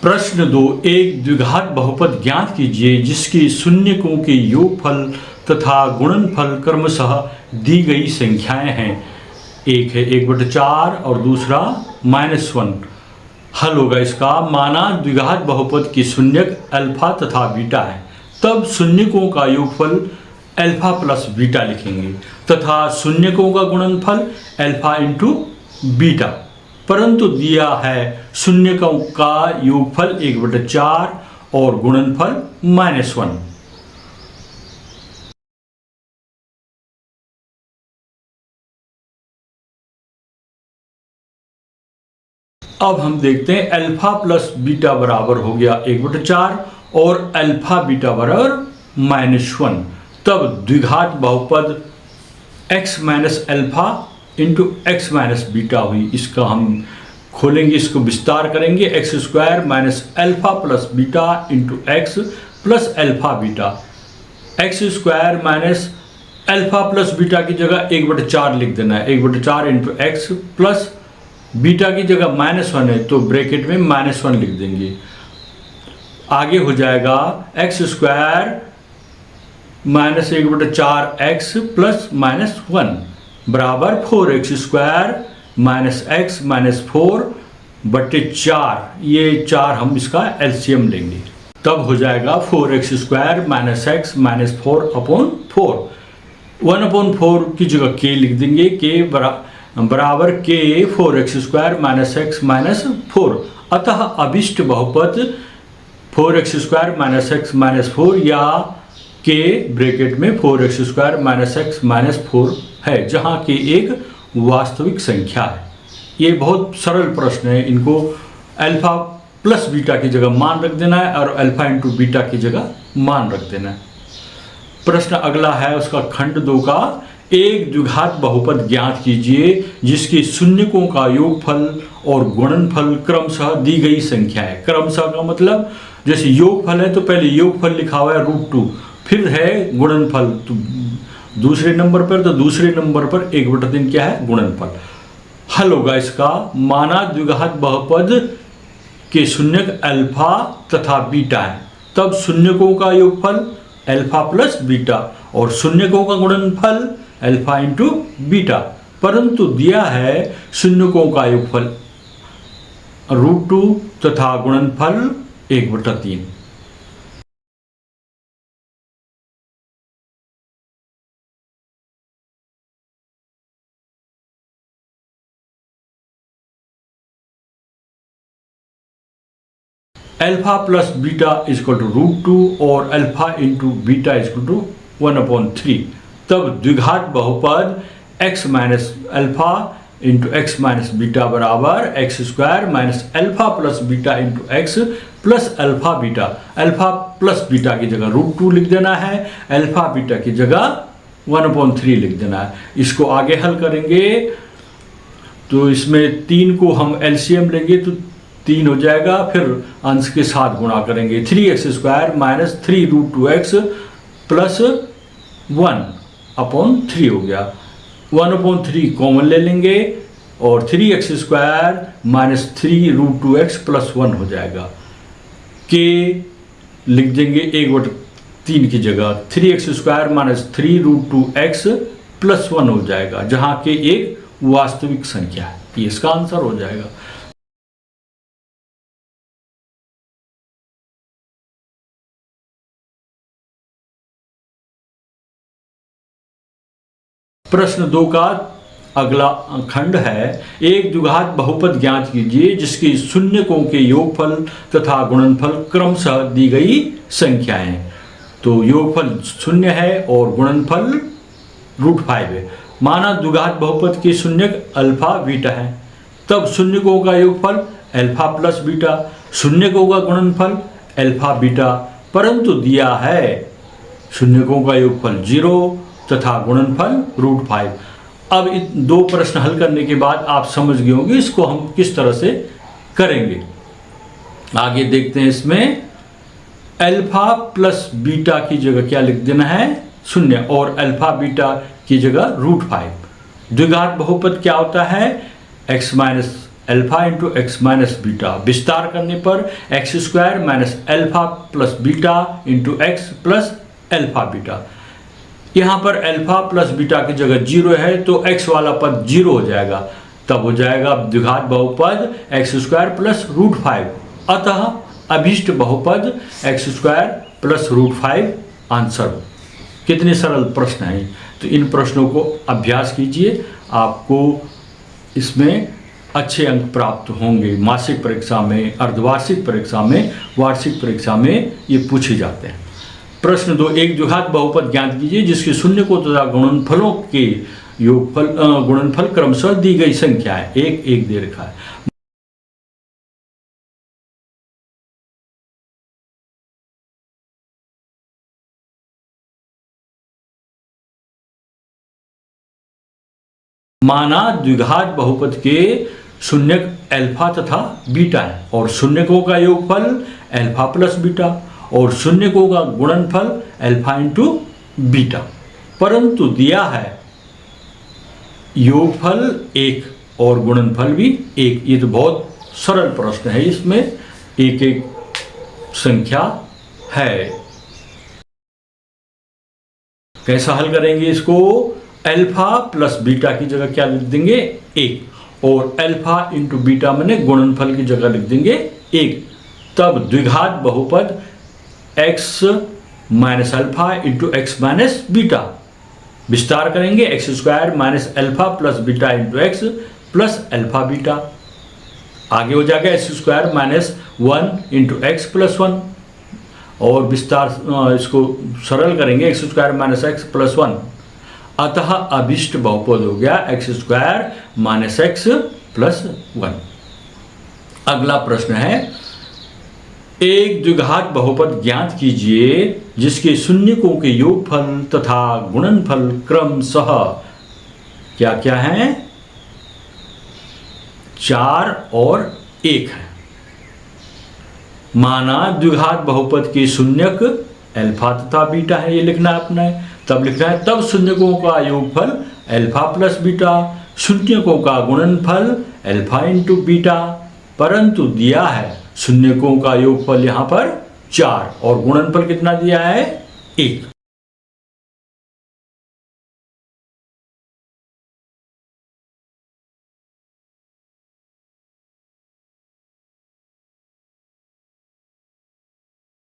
प्रश्न 2, एक द्विघात बहुपद ज्ञात कीजिए जिसकी शून्यकों के योगफल तथा गुणनफल क्रमशः दी गई संख्याएं हैं। एक है 1/4 और दूसरा -1। हल होगा इसका। माना द्विघात बहुपद की शून्यक अल्फा तथा बीटा है, तब शून्यकों का योगफल अल्फा प्लस बीटा लिखेंगे तथा शून्यकों का गुणनफल अल्फा इंटू बीटा। परंतु दिया है शून्यकों का योगफल 1/4 और गुणनफल -1। अब हम देखते हैं अल्फा प्लस बीटा बराबर हो गया 1/4 और अल्फा बीटा बराबर -1। तब द्विघात बहुपद x minus alpha into x minus beta हुई। इसका हम खोलेंगे, इसको विस्तार करेंगे। x² minus alpha plus beta into x plus alpha beta. x² minus alpha plus beta की जगह 1/4 लिख देना है। 1/4 इंटू एक्स प्लस बीटा की जगह -1 है तो ब्रैकेट में -1 लिख देंगे। आगे हो जाएगा x² माइनस 1/4 एक्स प्लस -1 बराबर 4x² माइनस एक्स माइनस 4/4। ये 4 हम इसका एलसीएम लेंगे, तब हो जाएगा 4x² माइनस एक्स माइनस 4/4। 1/4 की जगह k लिख देंगे। k बराबर k 4x² minus x minus 4। अतः अभिष्ट बहुपद 4x² माइनस एक्स माइनस 4 या k ब्रैकेट में 4x² माइनस एक्स माइनस 4 है, जहाँ k एक वास्तविक संख्या है। ये बहुत सरल प्रश्न है। इनको अल्फा प्लस बीटा की जगह मान रख देना है और अल्फा इंटू बीटा की जगह मान रख देना है। प्रश्न अगला है उसका खंड 2 का। एक द्विघात बहुपद ज्ञात कीजिए जिसके शून्यकों का योगफल और गुणनफल क्रमशः दी गई संख्या है। क्रमशः का मतलब जैसे योगफल है तो पहले योगफल लिखा हुआ है √2, फिर है गुणनफल तो दूसरे नंबर पर, तो दूसरे नंबर पर 1/3 क्या है गुणनफल। हल होगा इसका। माना द्विघात बहुपद के शून्यक अल्फा तथा बीटा है, तब शून्यकों का योगफल अल्फा प्लस बीटा और शून्यकों का गुणनफल अल्फा इंटू बीटा। परंतु दिया है शून्यकों का योगफल √2 तथा गुणनफल 1/3। Alpha plus beta is equal to √2 और alpha into beta is equal to 1/3। तब द्विघात बहुपद x minus alpha into x minus beta बराबर x² minus alpha plus beta into x plus alpha beta. Alpha plus beta की जगह √2 लिख देना है, अल्फा बीटा की जगह 1/3 लिख देना है। इसको आगे हल करेंगे तो इसमें 3 को हम एलसीएम लेंगे तो 3 हो जाएगा, फिर अंश के साथ गुणा करेंगे। 3x² माइनस 3√2x प्लस 1/3 हो गया। 1/3 कॉमन ले लेंगे और 3x² माइनस 3√2x प्लस 1 हो जाएगा। k लिख देंगे 1/3 की जगह। 3x² माइनस 3√2x प्लस 1 हो जाएगा, जहाँ k एक वास्तविक संख्या है। ये इसका आंसर हो जाएगा। प्रश्न 2 का अगला खंड है। एक द्विघात बहुपद ज्ञात कीजिए जिसके शून्यकों के योगफल तथा गुणनफल क्रमशः दी गई संख्याएं हैं। तो योगफल 0 है और गुणनफल √5 है। माना द्विघात बहुपद के शून्यक अल्फा बीटा है, तब शून्यकों का योगफल अल्फा प्लस बीटा, शून्यकों का गुणनफल अल्फा बीटा। परंतु दिया है शून्यकों का योगफल 0 तथा गुणनफल √5। अब इन 2 प्रश्न हल करने के बाद आप समझ गए होंगे इसको हम किस तरह से करेंगे। आगे देखते हैं। इसमें अल्फा प्लस बीटा की जगह क्या लिख देना है 0 और अल्फा बीटा की जगह √5। द्विघात बहुपद क्या होता है x minus alpha into x minus beta, विस्तार करने पर x square minus alpha plus beta into x plus alpha beta. यहाँ पर अल्फा प्लस बीटा की जगह 0 है तो x वाला पद 0 हो जाएगा, तब हो जाएगा द्विघात बहुपद एक्स स्क्वायर प्लस रूट 5। अतः अभीष्ट बहुपद x square plus root 5 answer हो। कितने सरल प्रश्न हैं, तो इन प्रश्नों को अभ्यास कीजिए, आपको इसमें अच्छे अंक प्राप्त होंगे। मासिक परीक्षा में, अर्धवार्षिक परीक्षा में, वार्षिक परीक्षा में ये पूछे जाते हैं। प्रश्न 2, एक द्विघात बहुपद ज्ञात कीजिए जिसके शून्यकों तथा गुणनफलों के योगफल गुणनफल क्रमशः दी गई संख्या है। एक एक दे रखा है। माना द्विघात बहुपद के शून्यक अल्फा तथा बीटा है और शून्यकों का योगफल अल्फा प्लस बीटा और शून्यकों का गुणनफल अल्फा इंटू बीटा, परंतु दिया है योगफल 1 और गुणनफल भी 1। ये तो बहुत सरल प्रश्न है, इसमें एक एक संख्या है। कैसा हल करेंगे इसको? अल्फा प्लस बीटा की जगह क्या लिख देंगे? 1 और अल्फा इंटू बीटा मैंने गुणनफल की जगह लिख देंगे 1। तब द्विघात बहुपद x minus alpha into x minus beta, विस्तार करेंगे x square minus alpha plus beta into x plus alpha beta. आगे हो जाएगा x square minus 1 into x plus 1 और विस्तार इसको सरल करेंगे x square minus x plus 1। अतः अभिष्ट बहुपद हो गया x square minus x plus 1। अगला प्रश्न है, एक द्विघात बहुपद ज्ञात कीजिए जिसके शून्यकों के योगफल तथा गुणनफल क्रमशः क्या क्या है? 4 और 1 है। माना द्विघात बहुपद के शून्यक अल्फा तथा बीटा है, ये लिखना है अपना है। तब लिखना है तब शून्यकों का योगफल अल्फा प्लस बीटा, शून्यकों का गुणनफल अल्फा इंटू बीटा, परंतु दिया है शून्यकों का योगफल यहाँ पर 4 और गुणनफल कितना दिया है? 1।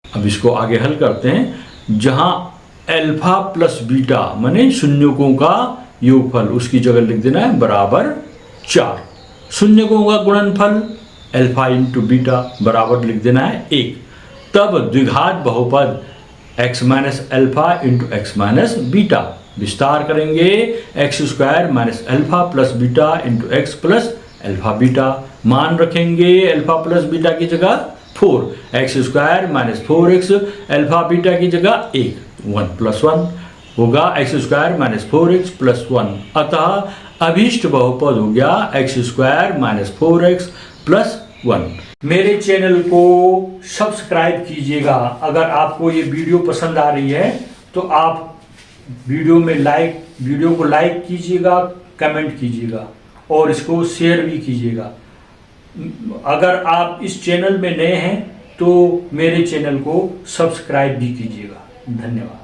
अब इसको आगे हल करते हैं। जहां अल्फा प्लस बीटा माने शून्यकों का योगफल, उसकी जगह लिख देना है बराबर 4। शून्यकों का गुणनफल अल्फा इंटू बीटा बराबर लिख देना है 1। तब द्विघात बहुपद x minus alpha into x minus beta, विस्तार करेंगे x square minus alpha plus beta into x plus alpha beta. मान रखेंगे अल्फा प्लस बीटा की जगह 4, x square minus 4x alpha beta की जगह 1 प्लस 1 होगा x square minus 4x plus 1। अतः अभीष्ट बहुपद हो गया x square minus 4x plus 1। मेरे चैनल को सब्सक्राइब कीजिएगा। अगर आपको ये वीडियो पसंद आ रही है तो आप वीडियो को लाइक कीजिएगा, कमेंट कीजिएगा और इसको शेयर भी कीजिएगा। अगर आप इस चैनल में नए हैं तो मेरे चैनल को सब्सक्राइब भी कीजिएगा। धन्यवाद।